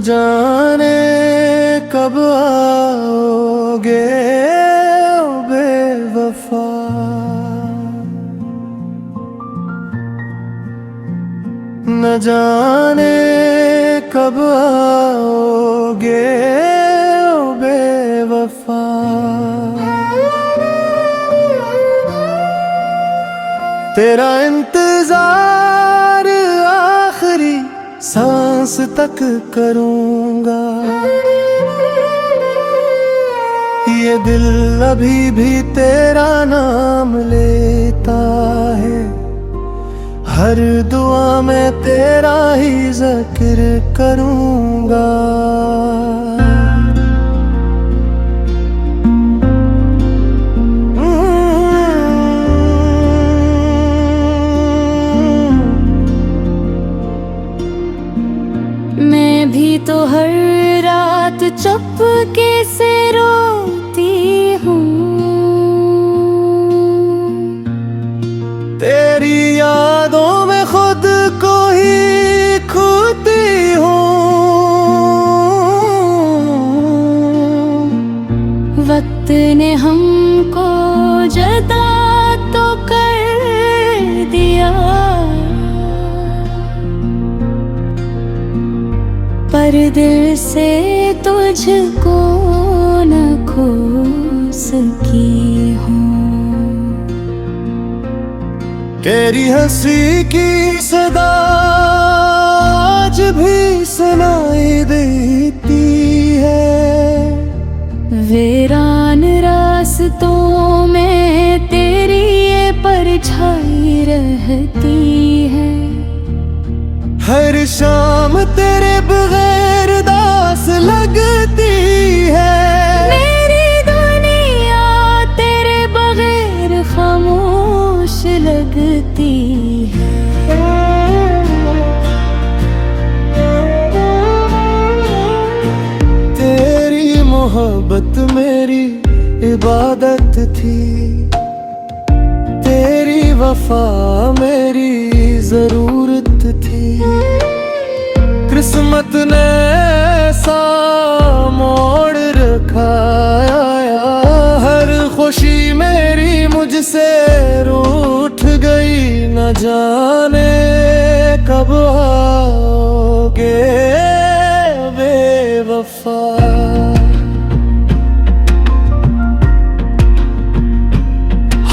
जाने कब आओगे ओ बेवफा। न जाने कब आओगे ओ बेवफा। तेरा इंतजार आखिरी सांस तक करूंगा। ये दिल अभी भी तेरा नाम लेता है। हर दुआ में तेरा ही जिक्र करूंगा। मैं भी तो हर रात चुपके से रोती हूँ। तेरी यादों में खुद को ही खोती हूँ। वक्त ने हमको जदा तो कर दिया, पर दिल से तुझको न खो सकी हूँ। तेरी हंसी की सदा आज भी सुनाई देती है। वीरान रास्तों में तेरी ये परछाई रहती है। हर शाम तेरे बगैर दास लगती है। मेरी दुनिया तेरे बगैर खामोश लगती है। तेरी मोहब्बत मेरी इबादत थी। तेरी वफा मेरी जरूरत थी। किस्मत ने ऐसा मोड़ रखाया। हर खुशी मेरी मुझसे रूठ गई। न जाने कब आओगे बेवफा।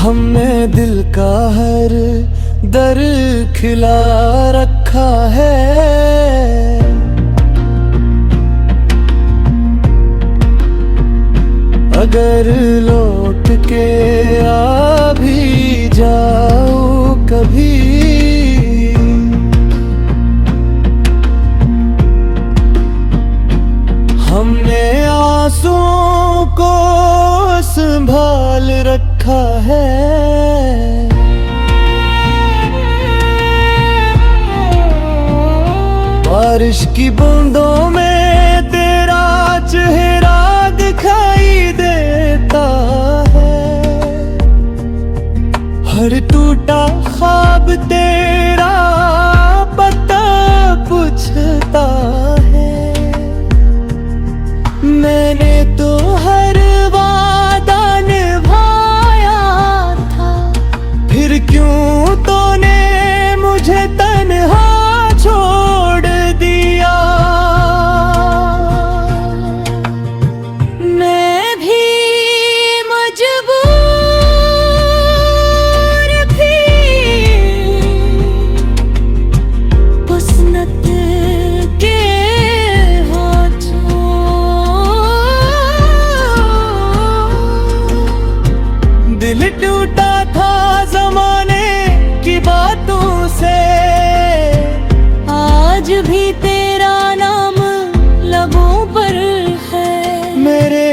हमने दिल का हर दर खिला रखा है। अगर लौट के आ भी जाओ कभी, हमने आंसुओं को संभाल रखा है। बारिश की बूंदों में तेरा चेहरा दिखाई देता है। हर टूटा ख्वाब तेरा पता पूछता है। मैंने तो हर वादा निभाया था, फिर क्यों तूने मुझे तन्हा छोड़ दिया। मैं भी मजबूर थी हुस्नत के हाथों। दिल टूटा था जमाने की बातों से। आज भी तेरा नाम लबों पर है। मेरे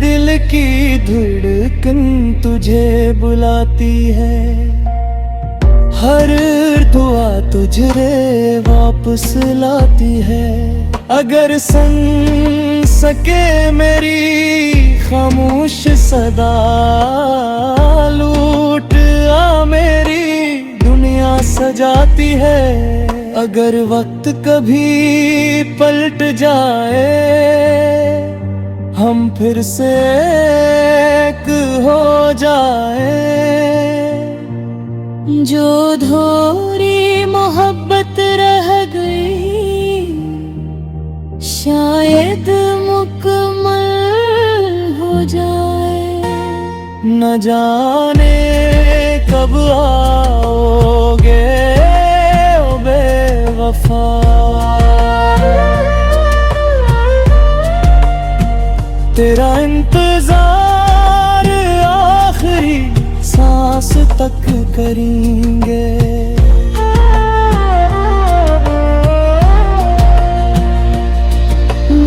दिल की धड़कन तुझे बुलाती है। हर दुआ तुझे वापस लाती है। अगर सुन सके मेरी खामोश सदा, लूट आ मेरी दुनिया सजाती है। अगर वक्त कभी पलट जाए, हम फिर से एक हो जाए। जो अधूरी मोहब्बत रह गई, शायद मुकम्मल हो जाए। न जाने कब आओगे ओ बेवफा, तेरा इंतजार आखिरी सांस तक करेंगे।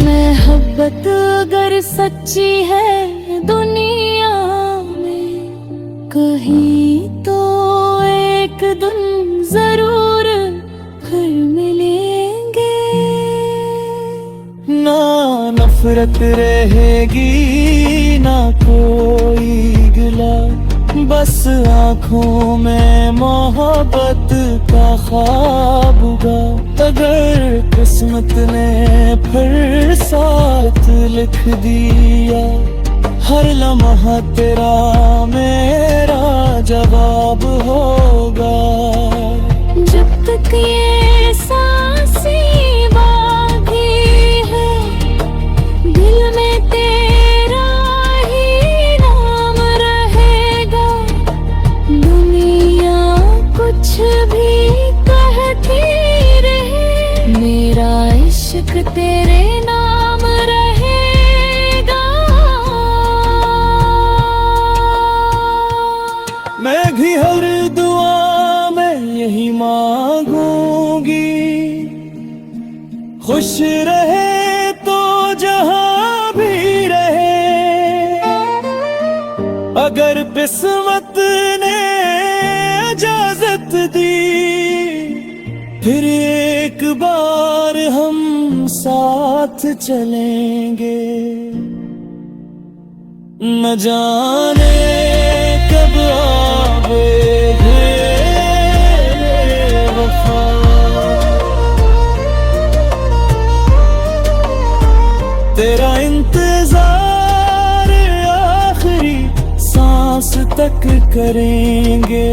मोहब्बत अगर सच्ची है दुनिया में, कहीं तो एक दिन जरूर फिर मिलेंगे। ना नफरत रहेगी ना कोई गिला, बस आँखों में मोहब्बत का ख्वाब उगा। अगर किस्मत ने फिर साथ लिख दिया, हर लम्हा तेरा मेरा जवाब होगा। जब तक ये सांसें बांधी है, दिल में तेरा ही नाम रहेगा। दुनिया कुछ भी कहती रहे, मेरा इश्क तेरे नाम रहेगा। मैं भी हर दुआ में यही मांगूंगी, खुश रहे तो जहां भी रहे। अगर किस्मत ने इजाजत दी, फिर एक बार हम साथ चलेंगे। न जाने कब आवेगे वफा, तेरा इंतजार आखिरी सांस तक करेंगे।